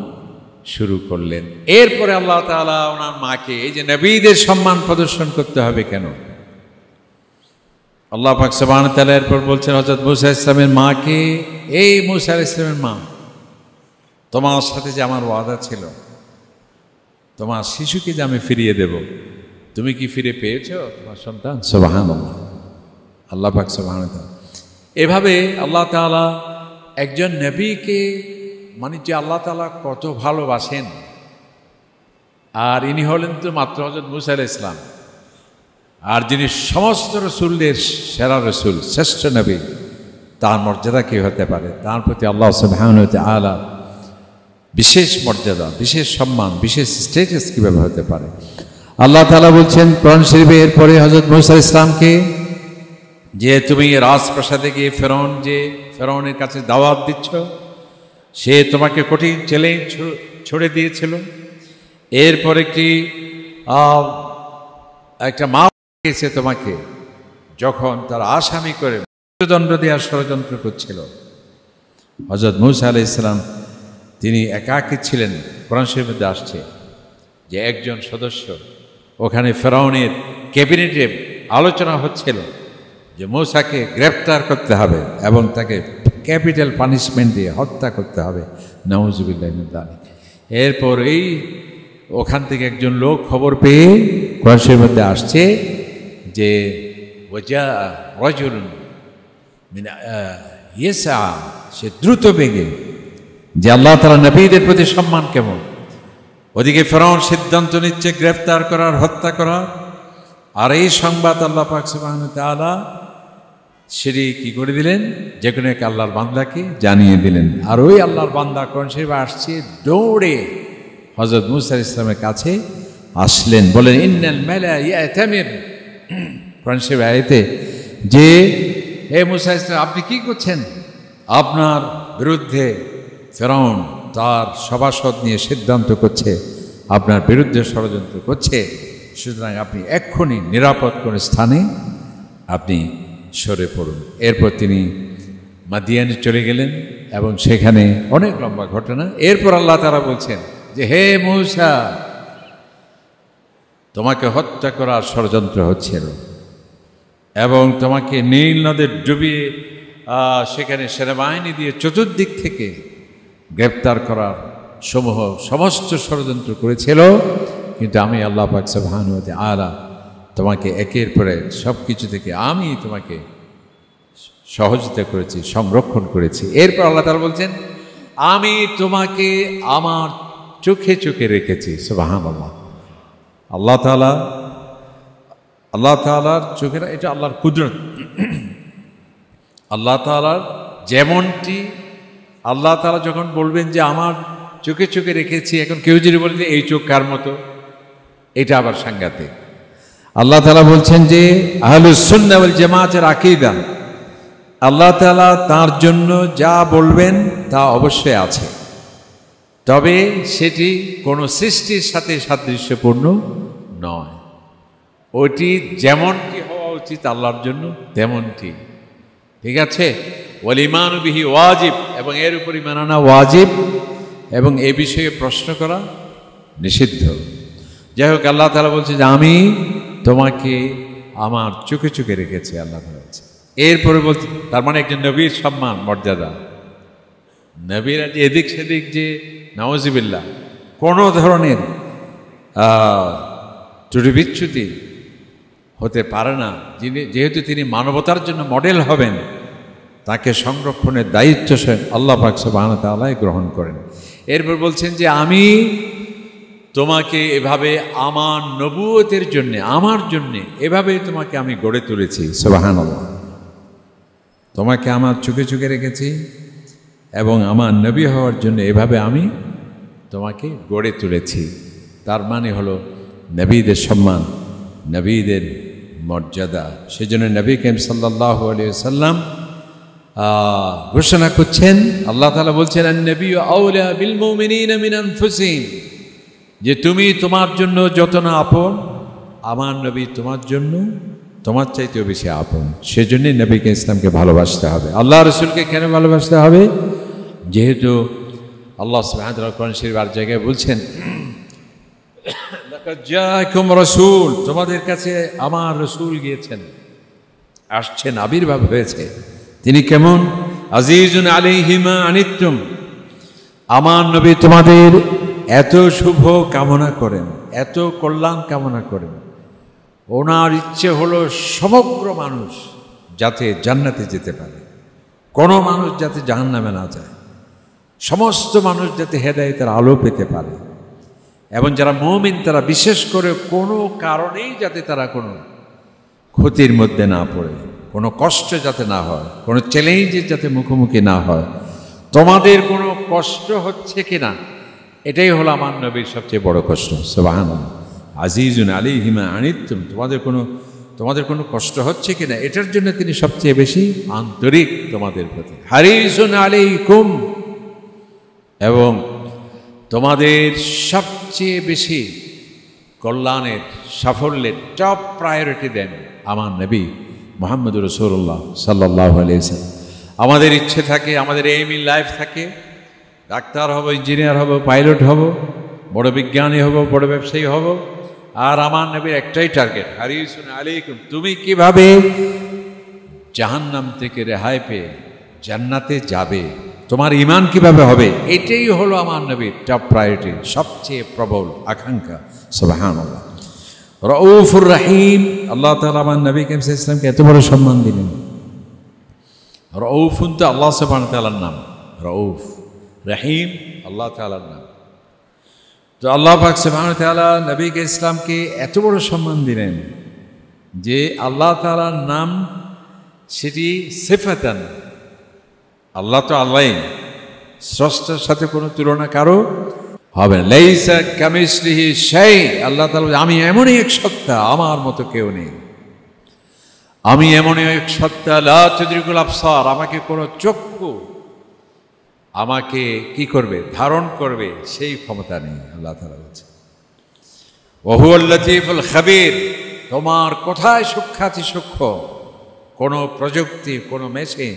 শুরু করলেন। এরপরে আল্লাহ তাআলা ওনার মাকে, এই যে নবীদের সম্মান প্রদর্শন করতে হবে কেন, আল্লাহ পাক সুবহানাহু ওয়া তাআলা এরপর বলছেন হযরত মূসা আলাইহিস সালামের মাকে, এই মূসা আলাইহিস সালামের মা, তোমার সাথে যে আমার ওয়াদা ছিল, তোমার শিশুকে যে আমি ফিরিয়ে দেব, তুমি কি ফিরে পেয়েছো তোমার সন্তান? সুবহানাল্লাহ, আল্লাহ পাক সুবহানাল্লাহ। এভাবে আল্লাহ তাআলা একজন নবীকে, মানে যে আল্লাহ তাআলা কত ভালোবাসেন, আর ইনি হলেন তো মাত্র হযরত মুসা আলাইহিস সালাম, আর যিনি সমস্ত রসুলদের সেরা রসুল, শ্রেষ্ঠ নবী, তার মর্যাদা কি হতে পারে? তার প্রতি আল্লাহ সুবহানাহু ওয়া তাআলা বিশেষ মর্যাদা, বিশেষ সম্মান, বিশেষ স্ট্যাটাস কিভাবে হতে পারে? আল্লাহ তাআলা বলছেন কোরআন শরীফে এরপরে হযরত মুসা আলাইহিস সালামকে, যে তুমি রাজপ্রাসাদে গিয়ে ফেরাউনের কাছে দাওয়াত দিচ্ছ, সে তোমাকে কঠিন চ্যালেঞ্জ ছড়ে দিয়েছিল। এরপর একটা মা দিয়েছে তোমাকে, যখন তার আসামি করে মৃত্যুদণ্ড দেওয়ার ষড়যন্ত্র করছিল। হযরত মুসা আলাইহিস সালাম তিনি একাকী ছিলেন। কোরআন শরীফের মধ্যে আসছে যে একজন সদস্য, ওখানে ফেরাউনের ক্যাবিনেটে আলোচনা হচ্ছিল যে মুসাকে গ্রেপ্তার করতে হবে এবং তাকে ক্যাপিটাল পানিশমেন্ট দিয়ে হত্যা করতে হবে। নাউজুবিল্লাহি মিন যালিক। এরপর ওখান থেকে একজন লোক খবর পেয়ে কোরআন শরীফের মধ্যে আসছে যে ওয়াজা রাজুলুন মিন ইয়াসা, সে দ্রুত বেগে, যে আল্লাহ তাআলা নবীদের প্রতি সম্মান কেমন। ওদিকে ফেরাউন সিদ্ধান্ত নিচ্ছে গ্রেফতার করার, হত্যা করার, আর এই সংবাদ আল্লাহ পাক সুবহানাহু ওয়া তাআলা সেটি কি করে দিলেন? যে কোনো এক আল্লাহর বান্দাকে জানিয়ে দিলেন। আর ওই আল্লাহর বান্দা কোরআন শরীফে আসছে দৌড়ে হযরত মুসা আলাইহিস সালামের কাছে আসলেন, বলেন ইন্নাল মালা ইয়াতামির, কোরআন শরীফে আয়াতে যে হে মুসা আলাইহিস সালাম, আপনি কি করছেন? আপনার বিরুদ্ধে ফেরাউন তার সভাসদ নিয়ে সিদ্ধান্ত করছে, আপনার বিরুদ্ধে ষড়যন্ত্র করছে, সুতরাং আপনি এক্ষুনি নিরাপদ কোনো স্থানে আপনি সরে পড়ুন। এরপর তিনি মাদিয়ানে চলে গেলেন এবং সেখানে অনেক লম্বা ঘটনা। এরপর আল্লাহ তাআলা বলছেন যে হে মূসা, তোমাকে হত্যা করার ষড়যন্ত্র হচ্ছিল এবং তোমাকে নীল নদে ডুবিয়ে সেখানে সেনাবাহিনী দিয়ে চতুর্দিক থেকে গ্রেপ্তার করার সমস্ত ষড়যন্ত্র করেছিল, কিন্তু আমি আল্লাহ পাক সুবহানাহু ওয়া তাআলা তোমাকে একের পর এক সব কিছু থেকে আমি তোমাকে সহযোগিতা করেছি, সংরক্ষণ করেছি। এরপর আল্লাহ তাআলা বলছেন আমি তোমাকে আমার চোখে চোখে রেখেছি। সুবহানাল্লাহ। আল্লাহ তাআলার চোখের, এটা আল্লাহর কুদরত। আল্লাহ তাআলার যেমনটি আল্লাহ তাআলা যখন বলবেন যে আমার চোখে চোখে রেখেছি, এখন কেউ যদি বলে যে এই চোখ কার মতো, এটা আবার সাংঘাতিক। আল্লাহ তাআলা বলছেন যে আহলুস সুন্নাহ ওয়াল জামাতের আকীদা, আল্লাহ তাআলা তার জন্য যা বলবেন তা অবশ্যই আছে, তবে সেটি কোনো সৃষ্টির সাথে সাদৃশ্যপূর্ণ নয়। ওটি যেমনটি হওয়া উচিত আল্লাহর জন্য তেমনটি, ঠিক আছে? ওয়াল ঈমানু বিহি ওয়াজিব, এবং এর উপর ঈমান আনা ওয়াজিব, এবং এই বিষয়ে প্রশ্ন করা নিষিদ্ধ। যাই হোক, আল্লাহ তাআলা বলছে যে আমি তোমাকে আমার চোখে চোখে রেখেছি, আল্লাহ বলছে। এরপরে বলছে, তার মানে একজন নবীর সম্মান, মর্যাদা, নবীরা যে এদিক সেদিক যে নাউজুবিল্লাহ কোনো ধরনের ত্রুটি বিচ্যুতি হতে পারে না। যেহেতু তিনি মানবতার জন্য মডেল হবেন, তাকে সংরক্ষণের দায়িত্ব স্বয়ং আল্লাহ পাক সুবহানাহু ওয়া তাআলা গ্রহণ করেন। এরপর বলছেন যে আমি তোমাকে এভাবে আমার নবুয়তের জন্য, আমার জন্য এভাবে তোমাকে আমি গড়ে তুলেছি। সুবহানাল্লাহ। তোমাকে আমার চোখে চোখে রেখেছি এবং আমার নবী হওয়ার জন্য এভাবে আমি তোমাকে গড়ে তুলেছি। তার মানে হলো নবীদের সম্মান, নবীদের মর্যাদা। সেজন্য নবী করিম সাল্লাল্লাহু আলাইহি ওয়াসাল্লাম ঘোষণা করছেন, আল্লাহ তাআলা বলছেন আন-নবিয়্যু আওলা বিল মুমিনিনা মিন আনফুসিহিম, যে তুমি তোমার জন্য যত না আপন, আমার নবী তোমার জন্য তোমার চাইতেও বেশি আপন। সেজন্য নবীকে ইসলামকে ভালোবাসতে হবে। আল্লাহ রাসূলকে কেন ভালোবাসতে হবে? যেহেতু আল্লাহ সুবহানাহু ওয়া তাআলা কোরআন শরীফ আর জায়গায় বলছেন লাকাদ জাআকুম রাসূল, তোমাদের কাছে আমার রাসূল গিয়েছেন, আসছেন, আবির্ভাব হয়েছে। তিনি কেমন? আজিজুন আলাইহি মা আনিতুম, আমার নবী তোমাদের এত শুভ কামনা করেন, এত কল্যাণ কামনা করেন। ওনার ইচ্ছে হলো সমগ্র মানুষ যাতে জান্নাতে যেতে পারে, কোনো মানুষ যাতে জাহান্নামে না যায়, সমস্ত মানুষ যাতে হেদায়েতের আলো পেতে পারে, এবং যারা মুমিন তারা বিশেষ করে কোনো কারণেই যাতে তারা কোনো ক্ষতির মধ্যে না পড়ে, কোনো কষ্ট যাতে না হয়, কোনো চ্যালেঞ্জের যাতে মুখোমুখি না হয়। তোমাদের কোনো কষ্ট হচ্ছে কিনা, এটাই হলো আমার নবীর সবচেয়ে বড় কষ্ট। সুবহানাল্লাহ। আজিজুন আলাইহি মা আনিতুম, তোমাদের কোনো কষ্ট হচ্ছে কিনা, এটার জন্য তিনি সবচেয়ে বেশি আন্তরিক তোমাদের প্রতি। হারিসুন আলাইকুম, এবং তোমাদের সবচেয়ে বেশি কল্যাণের, সাফল্যের টপ প্রায়োরিটি দেন আমার নবী মুহাম্মদুর রাসূলুল্লাহ সাল্লাল্লাহু আলাইহি ওয়াসাল্লাম। আমাদের ইচ্ছে থাকে, আমাদের এইম ইন লাইফ থাকে, ডাক্তার হব, ইঞ্জিনিয়ার হব, পাইলট হব, বড় বিজ্ঞানী হব, বড় ব্যবসায়ী হব। আর আমার নবীর একটাই টার্গেট, হারিসুন আলাইকুম, তুমি কিভাবে জাহান্নাম থেকে রেহাই পেয়ে জান্নাতে যাবে, তোমার ঈমান কিভাবে হবে, এটাই হলো আমার নবীর টপ প্রায়োরিটি, সবচেয়ে প্রবল আকাঙ্ক্ষা। সুবহানাল্লাহ। রউফুর রহিম, আল্লাহ তাআলা আমার নবী কারীম সাল্লাল্লাহু আলাইহি ওয়াসাল্লামকে এত বড় সম্মান দিলেন। রউফুন তো আল্লাহ সুবহানাহু ওয়া তাআলার নাম, রউফ। রহিম আল্লাহ তাআলার নাম। তো আল্লাহ পাক সুবহানাহু ওয়া তাআলা নবীকে ইসলামকে এত বড় সম্মান দিলেন যে আল্লাহ তাআলার নাম সেটি সিফাতান, আল্লাহ তো আল্লাহই, স্রষ্টার সাথে কোনো তুলনা কারো হবে না। লাইসা কামিসলিহি শাই, আল্লাহ তাআলা আমি এমনই এক সত্তা, আমার মতো কেউ নেই। আমি এমনই এক সত্তা, লা তুদরিকুল আবসার, আমাকে কোনো চক্ষু আমাকে কি করবে, ধারণ করবে, সেই ক্ষমতা নেই। আল্লাহ তাআলা বলছেন ওয়া হুয়াল লাতীফুল খাবীর, তোমার কোথায় সূক্ষ্মাতি সূক্ষ্ম কোনো প্রযুক্তি, কোনো মেশিন,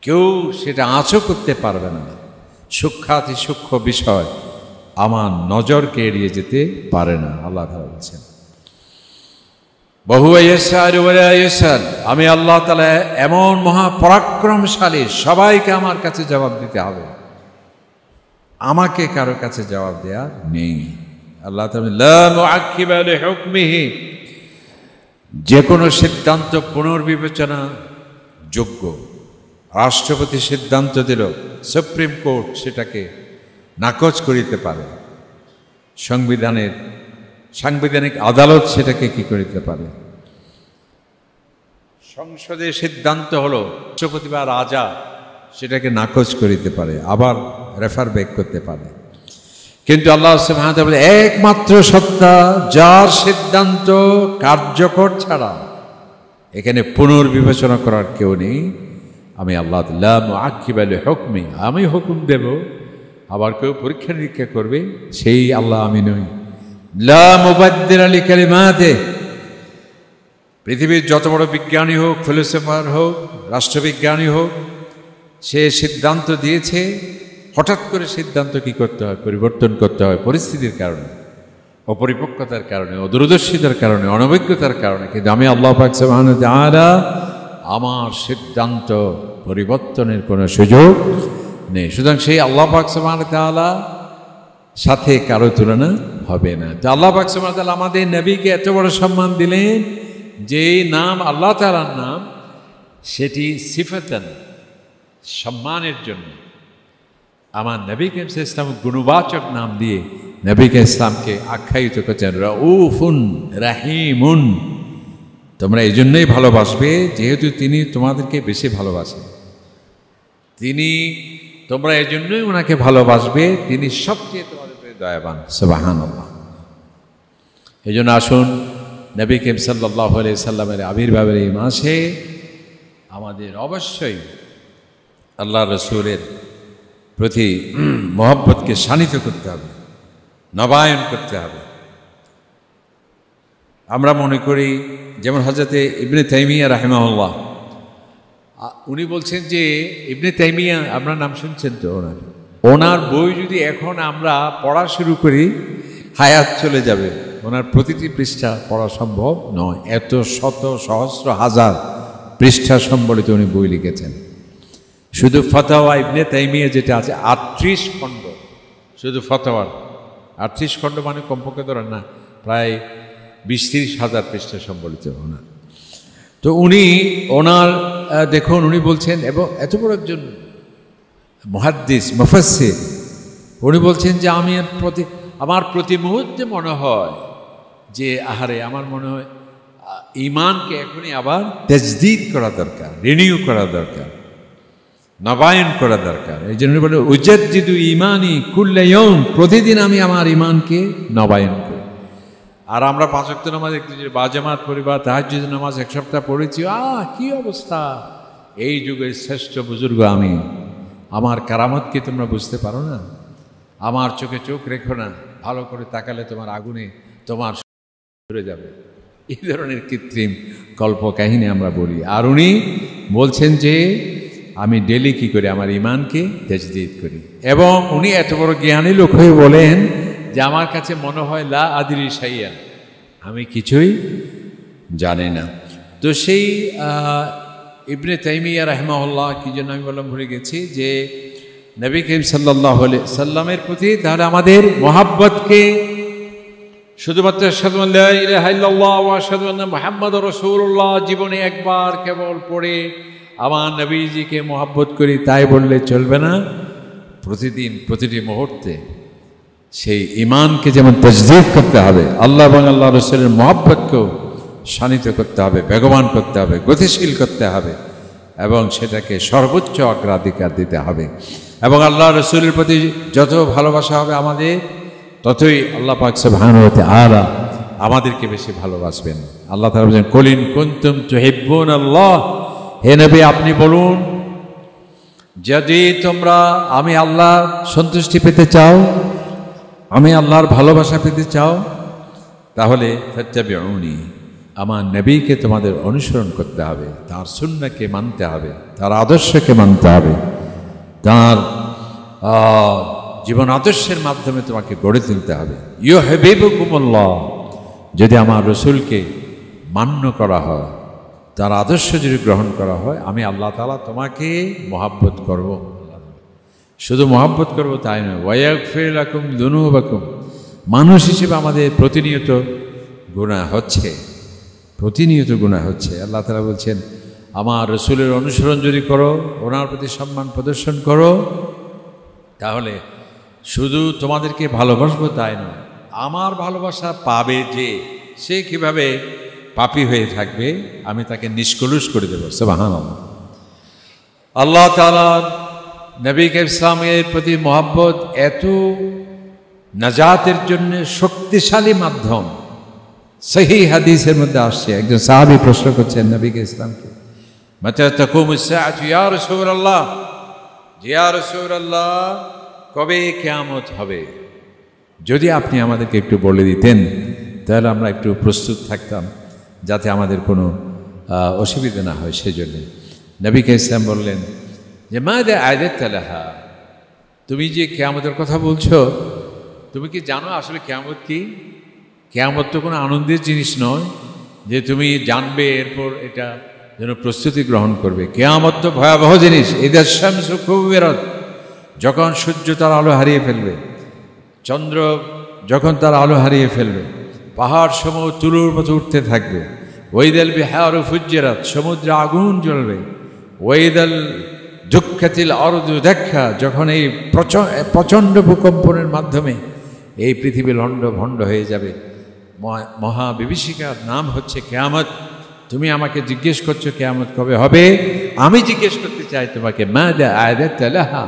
কেউ সেটা আঁচও করতে পারবে না। সূক্ষ্মাতি সূক্ষ্ম বিষয় আমার নজরকে এড়িয়ে যেতে পারে না। আল্লাহ তাআলা বলছেন বহু ইয়াসার ওয়া ইয়াসার, আমি আল্লাহ তাআলা এমন মহাপরাক্রমশালী, সবাইকে আমার কাছে জবাব দিতে হবে, আমাকে কারো কাছে জবাব দেয়া নেই। আল্লাহ তাআলা লা মুআক্কিবা লিহুকমিহি, যে কোনো সিদ্ধান্ত পুনর্বিবেচনা যোগ্য। রাষ্ট্রপতি সিদ্ধান্ত দিল, সুপ্রিম কোর্ট সেটাকে নাকচ করিতে পারে, সাংবিধানিক আদালত সেটাকে কি করিতে পারে। সংসদে সিদ্ধান্ত হলো, রাষ্ট্রপতি বা রাজা সেটাকে নাকচ করিতে পারে, আবার রেফার ব্যাক করতে পারে। কিন্তু আল্লাহ সুবহানাহু ওয়া তাআলা একমাত্র সত্তা, যার সিদ্ধান্ত কার্যকর ছাড়া এখানে পুনর্বিবেচনা করার কেউ নেই। আমি আল্লাহ লা মুআক্কিবা লিহুকমি, আমি হুকুম দেব, আবার কেউ পরীক্ষা নিরীক্ষা করবে, সেই আল্লাহ আমি নই। লা মুবাদদিলা লিকালিমাতি, পৃথিবীর যত বড় বিজ্ঞানী হোক, ফিলোসফার হোক, রাষ্ট্রবিজ্ঞানী হোক, সে সিদ্ধান্ত দিয়েছে, হঠাৎ করে সিদ্ধান্ত কি করতে হয়, পরিবর্তন করতে হয় পরিস্থিতির কারণে, অপরিপক্কতার কারণে, অদূরদর্শিতার কারণে, অনভিজ্ঞতার কারণে। কিন্তু আমি আল্লাহ পাক সুবহানাহু ওয়া তাআলা, আমার সিদ্ধান্ত পরিবর্তনের কোনো সুযোগ নেই। সুতরাং সেই আল্লাহ পাক সুবহানাহু ওয়া তাআলা সাথে কারো তুলনা হবে না। তো আল্লাহ পাক সুবহানাহু ওয়া তাআলা আমাদের নবীকে এত বড় সম্মান দিলেন, যে নাম আল্লাহ তাআলার নাম সেটি সিফাতান, সম্মানের জন্য। আমার নবী কারীম সাল্লাল্লাহু আলাইহি ওয়াসাল্লাম গুণবাচক নাম দিয়ে নবী কারীম ইসলামকে আখ্যায়িত করছেন, রাউফুন রাহিমুন। তোমরা এই জন্যই ভালোবাসবে যেহেতু তিনি তোমাদেরকে বেশি ভালোবাসেন, তোমরা এই জন্যই ওনাকে ভালোবাসবে, তিনি সবচেয়ে তোমাদের প্রতি দয়াবান। সুবহানাল্লাহ। এই জন্য আসুন নবী করিম সাল্লাল্লাহু আলাইহি সাল্লামের আবির্ভাবের এই মাসে আমাদের অবশ্যই আল্লাহ রসুলের প্রতি মহব্বতকে শানিত করতে হবে, নবায়ন করতে হবে। আমরা মনে করি, যেমন হযরতে ইবনে তাইমিয়া রাহিমাহুল্লাহ, উনি বলছেন যে ইবনে তাইমিয়া, আপনার নাম শুনছেন তো, ওনার বই যদি এখন আমরা পড়া শুরু করি হায়াত চলে যাবে, ওনার প্রতিটি পৃষ্ঠা পড়া সম্ভব নয়, এত শত সহস্র হাজার পৃষ্ঠা সম্বলিত উনি বই লিখেছেন। শুধু ফতোয়া ইবনে তাইমিয়া যেটা আছে 38 খণ্ড, শুধু ফতোয়ার 38 খণ্ড, মানে কমপক্ষে ধরেন না প্রায় 20-30 হাজার পৃষ্ঠা সম্বলিত ওনার। তো উনি ওনার দেখুন উনি বলছেন, এবং এত বড় একজন মুহাদ্দিস মুফাসসির, উনি বলছেন যে আমার প্রতি মুহূর্তে মনে হয় যে আহারে, আমার মনে হয় ঈমানকে এখনই আবার তাজদীদ করা দরকার, রিনিউ করা দরকার, নবায়ন করা দরকার। এই জন্য বলে উজাদ্দিদু ঈমানি কুল্লা ইয়াউম, প্রতিদিন আমি আমার ঈমানকে নবায়ন করি। আর আমরা 5 ওয়াক্ত নামাজ একটু বাজামাত পড়ি বা তাহাজ্জুদ নামাজ 1 সপ্তাহ পড়েছি, কি অবস্থা! এই যুগের শ্রেষ্ঠ বুজুর্গ আমি, আমার কারামত কি তোমরা বুঝতে পারো না? আমার চোখে চোখ রেখো না, ভালো করে তাকালে তোমার আগুনে তোমার ধরে যাবে। এই ধরনের কৃত্রিম কল্পকাহিনী আমরা বলি। আর উনি বলছেন যে আমি ডেলি কি করি, আমার ঈমানকে তাজদীদ করি। এবং উনি এত বড় জ্ঞানী লোক হয়ে বলেন যে আমার কাছে মনে হয় লা আদরি শাইআন, আমি কিছুই জানি না। তো সেই ইবনে তাইমিয়া রাহিমাহুল্লাহ, কি জন্য আমি বললাম ভুলে গেছি, যে নবী করিম সাল্লাল্লাহু আলাইহি সাল্লামের প্রতি তাহলে আমাদের মহাব্বতকে শুধুমাত্র আশহাদু আল্লা ইলাহা ইল্লাল্লাহ ওয়া আশহাদু আন্না মুহাম্মাদুর রাসূলুল্লাহ জীবনে একবার কেবল পড়ে আমার নবীজিকে মহাব্বত করি তাই বললে চলবে না। প্রতিদিন প্রতিটি মুহূর্তে সেই ঈমানকে যেমন তাজদীদ করতে হবে, আল্লাহ এবং আল্লাহ রাসূলের মহাব্বতকেও শানিত করতে হবে, বেগবান করতে হবে, গতিশীল করতে হবে, এবং সেটাকে সর্বোচ্চ অগ্রাধিকার দিতে হবে। এবং আল্লাহ রাসূলের প্রতি যত ভালোবাসা হবে আমাদের, ততই আল্লাহ পাক সুবহানাহু ওয়া তাআলা আমাদেরকে বেশি ভালোবাসবেন। আল্লাহ তাআলা বলেন, কুল ইন কুনতুম তুহিব্বুনাল্লাহ, হে নবী আপনি বলুন, যদি তোমরা আমি আল্লাহ সন্তুষ্টি পেতে চাও, আমি আল্লাহর ভালোবাসা পেতে চাও, তাহলে ফাত্তাবিউনি, আমার নবীকে তোমাদের অনুসরণ করতে হবে, তার সুন্নাহকে মানতে হবে, তার আদর্শকে মানতে হবে, তার জীবন আদর্শের মাধ্যমে তোমাকে গড়ে তুলতে হবে। ইউহিব্বুকুমুল্লাহ, যদি আমার রসুলকে মান্য করা হয়, তার আদর্শ যদি গ্রহণ করা হয়, আমি আল্লাহ তাআলা তোমাকে মহাব্বত করব। শুধু মহাব্বত করব তাই নয়, ওয়ায়াগফির লাকুম যুনুবাকুম, মানুষ হিসেবে আমাদের প্রতিনিয়ত গুনাহ হচ্ছে, প্রতিনিয়ত গুনাহ হচ্ছে। আল্লাহ তাআলা বলছেন, আমার রসুলের অনুসরণ যদি করো, ওনার প্রতি সম্মান প্রদর্শন করো, তাহলে শুধু তোমাদেরকে ভালোবাসবো তাই নয়, আমার ভালোবাসা পাবে যে, সে কিভাবে পাপী হয়ে থাকবে আমি তাকে নিষ্কলুষ করে দেব। সুবহানাল্লাহ। আল্লাহ তাআলা নবী ইসলামের প্রতি মহব্বত এত নাজাতের জন্য শক্তিশালী মাধ্যম। সহিহ হাদিসের মধ্যে আসছে, একজন সাহাবী প্রশ্ন করছেন নবী ইসলামকে, মাতা তাকুমুস সাআতু ইয়া রাসূলুল্লাহ, ইয়া রাসূলুল্লাহ কবে কিয়ামত হবে? যদি আপনি আমাদেরকে একটু বলে দিতেন তাহলে আমরা একটু প্রস্তুত থাকতাম, যাতে আমাদের কোনো অসুবিধা না হয়। সেজন্য নবী ইসলাম বললেন যে মাযা আ'দাতা লাহা, তুমি যে কিয়ামতের কথা বলছো, তুমি কি জানো আসলে কিয়ামত কি? কিয়ামত তো কোনো আনন্দের জিনিস নয় যে তুমি জানবে এরপর এটা যেন প্রস্তুতি গ্রহণ করবে। কিয়ামত তো ভয়াবহ জিনিস। ইযা শামসু কুবিরাত, যখন সূর্য তার আলো হারিয়ে ফেলবে, চন্দ্র যখন তার আলো হারিয়ে ফেলবে, পাহাড় সমূহ তুলোর মতো উঠতে থাকবে, ওয়াইদাল বিহারু ফুজ্জিরাত, সমুদ্রে আগুন জ্বলবে, ওয়াইদাল দুঃখাতিল আরদু দাক্কা, যখন এই প্রচণ্ড ভূকম্পনের মাধ্যমে এই পৃথিবী লণ্ড ভণ্ড হয়ে যাবে। মহাবিভীষিকার নাম হচ্ছে কিয়ামত। তুমি আমাকে জিজ্ঞেস করছো কিয়ামত কবে হবে, আমি জিজ্ঞেস করতে চাই তোমাকে মাযা আ'দাতা লাহা,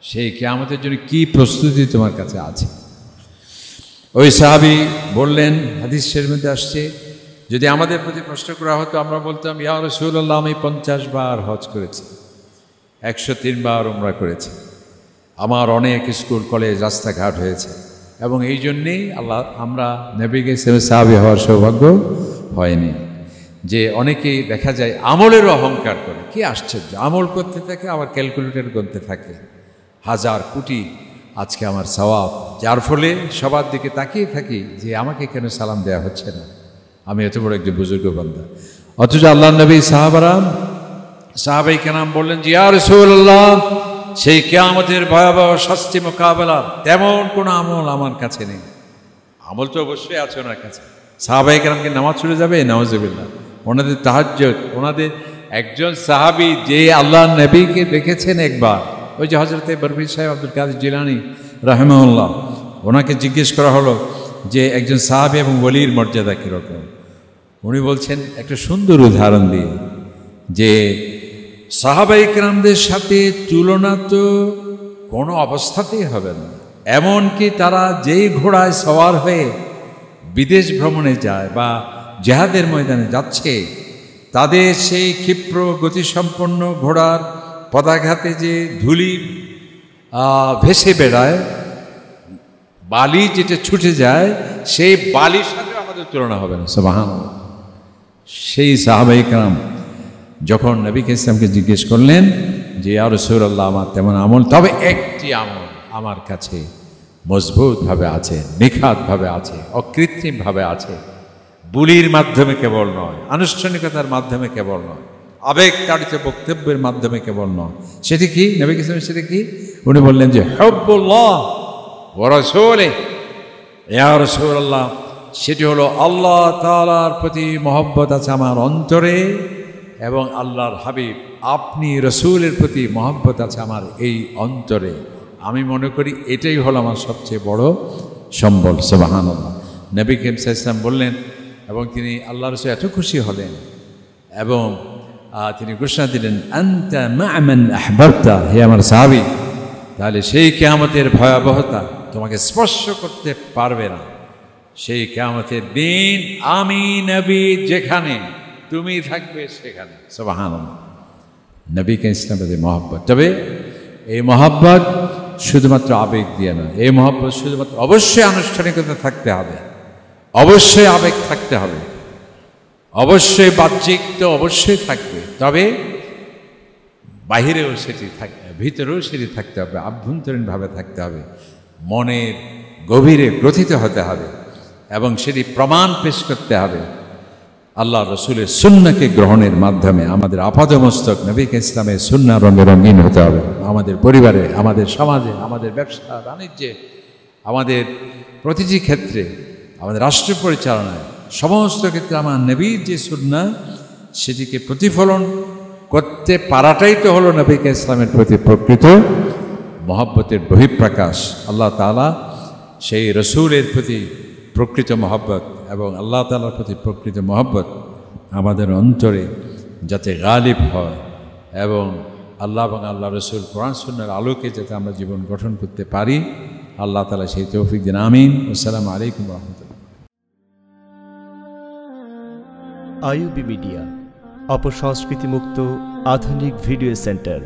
সেই কিয়ামতের জন্য কি প্রস্তুতি তোমার কাছে আছে? ওই সাহাবী বললেন, হাদিসের মধ্যে আসছে, যদি আমাদের প্রতি প্রশ্ন করা হতো আমরা বলতাম, ইয়া রাসূলুল্লাহ আমি 50 বার হজ করেছি, 103 বার উমরা করেছি, আমার অনেক স্কুল কলেজ রাস্তাঘাট হয়েছে, এবং এই জন্যেই আমরা নবীকে সাহাবী হওয়ার সৌভাগ্য হয়নি। যে অনেকেই দেখা যায় আমলেরও অহংকার করে, কি আশ্চর্য, আমল করতে থাকে আবার ক্যালকুলেটর গুনতে থাকে, হাজার কোটি আজকে আমার সওয়াব, যার ফলে সবার দিকে তাকিয়ে থাকি যে আমাকে কেন সালাম দেওয়া হচ্ছে না, আমি এত বড় একজন বুজুর্গ বান্দা। অথচ আল্লাহ নবী সাহাবারা সাহাবাই কেরাম বললেন যে ইয়া রাসূলুল্লাহ, সেই কিয়ামতের ভয়াবহ শাস্তি মোকাবেলা তেমন কোনো আমল আমার কাছে নেই। আমল তো অবশ্যই আছে ওনার কাছে। সাহাবাই কেরামকে নামাজ ছুটে যাবে, নাউজুবিল্লাহ। ওনাদের তাহাজ্জুদ, ওনাদের একজন সাহাবী যে আল্লাহ নবীকে দেখেছেন একবার, ওই যে হযরতে বরফি সাহেব আব্দুল কাদের জিলানী রাহিমাহুল্লাহ, ওনাকে জিজ্ঞেস করা হলো যে একজন সাহাবী এবং ওলির মর্যাদা কীরকম। উনি বলছেন একটা সুন্দর উদাহরণ দিয়ে যে সাহাবাই কেরামদের সাথে তুলনা তো কোনো অবস্থাতেই হবে না। এমনকি তারা যেই ঘোড়ায় সওয়ার হয়ে বিদেশ ভ্রমণে যায় বা জেহাদের ময়দানে যাচ্ছে, তাদের সেই ক্ষিপ্র গতিসম্পন্ন ঘোড়ার পদাঘাতে যে ধুলি ভেসে বেড়ায়, বালি যেটা ছুটে যায়, সেই বালির সাথে আমাদের তুলনা হবে না। সুবহানাল্লাহ। সেই সাহাবায়ে কেরাম যখন নবী ইসলামকে জিজ্ঞেস করলেন যে ইয়া রাসূলুল্লাহ, আমার তেমন আমল, তবে একটি আমল আমার কাছে মজবুতভাবে আছে, নিখাতভাবে আছে, অকৃত্রিমভাবে আছে, বুলির মাধ্যমে কেবল নয়, আনুষ্ঠানিকতার মাধ্যমে কেবল নয়, আবেগ তাড়িত বক্তব্যের মাধ্যমে কেবল নয়। সেটি কি নবী ইসলাম? সেটি কি? উনি বললেন যে হুব্বুল্লাহ ওয়া রাসূলিহি, ইয়া রাসূলুল্লাহ, সেটি হলো আল্লাহ তাআলার প্রতি মহব্বত আছে আমার অন্তরে, এবং আল্লাহর হাবিব আপনি রসুলের প্রতি মহব্বত আছে আমার এই অন্তরে। আমি মনে করি এটাই হলো আমার সবচেয়ে বড় সম্বল। সুবহানাল্লাহ। নবী করিম সাল্লাল্লাহু আলাইহি ওয়াসাল্লাম বললেন, এবং তিনি আল্লাহ রসুল এত খুশি হলেন এবং তিনি ঘোষণা দিলেন, আনতা মা'a মান আহবাবতা, হে আমার সাহাবী, তাহলে সেই কিয়ামতের ভয়াবহতা তোমাকে স্পর্শ করতে পারবে না। সেই কিয়ামতের দিন আমি নবী যেখানে, তুমি থাকবে সেখানে। সুবহানাল্লাহ। নবী ইসলামের মহব্বত, তবে এই মহব্বত শুধুমাত্র আবেগ দিয়ে না, এই মহব্বত শুধুমাত্র অবশ্যই আনুষ্ঠানিকতা থাকতে হবে, অবশ্যই আবেগ থাকতে হবে, অবশ্যই বাহ্যিক তো অবশ্যই থাকবে, তবে বাহিরেও সেটি থাকবে, ভিতরেও সেটি থাকতে হবে, আভ্যন্তরীণভাবে থাকতে হবে, মনের গভীরে গ্রথিত হতে হবে, এবং সেটি প্রমাণ পেশ করতে হবে আল্লাহ রসুলের সুন্নাহকে গ্রহণের মাধ্যমে। আমাদের আপাদমস্তক নবী ইসলামের সুন্নাহ রঙে রঙিন হতে হবে। আমাদের পরিবারে, আমাদের সমাজে, আমাদের ব্যবসা বাণিজ্যে, আমাদের প্রতিটি ক্ষেত্রে, আমাদের রাষ্ট্র পরিচালনায়, সমস্ত ক্ষেত্রে আমার নবীর যে সুন্নাহ, সেটিকে প্রতিফলন করতে পারাটাই তো হলো নবী ইসলামের প্রতি প্রকৃত মহব্বতের বহিঃপ্রকাশ। আল্লাহ তাআলা সেই রসুলের প্রতি প্রকৃত মহব্বত এবং আল্লাহ তাআলার প্রতি প্রকৃত মহব্বত আমাদের অন্তরে যাতে গালিব হয়, এবং আল্লাহ এবং আল্লাহ রসুল কোরআন সুন্নাহর আলোকে যাতে আমরা জীবন গঠন করতে পারি, আল্লাহ তাআলা সেই তৌফিক দিন। আমিন। আসসালামু আলাইকুম ওয়া রাহমাতুল্লাহ। আইইউবি মিডিয়া, অপসংস্কৃতি মুক্ত আধুনিক ভিডিও সেন্টার।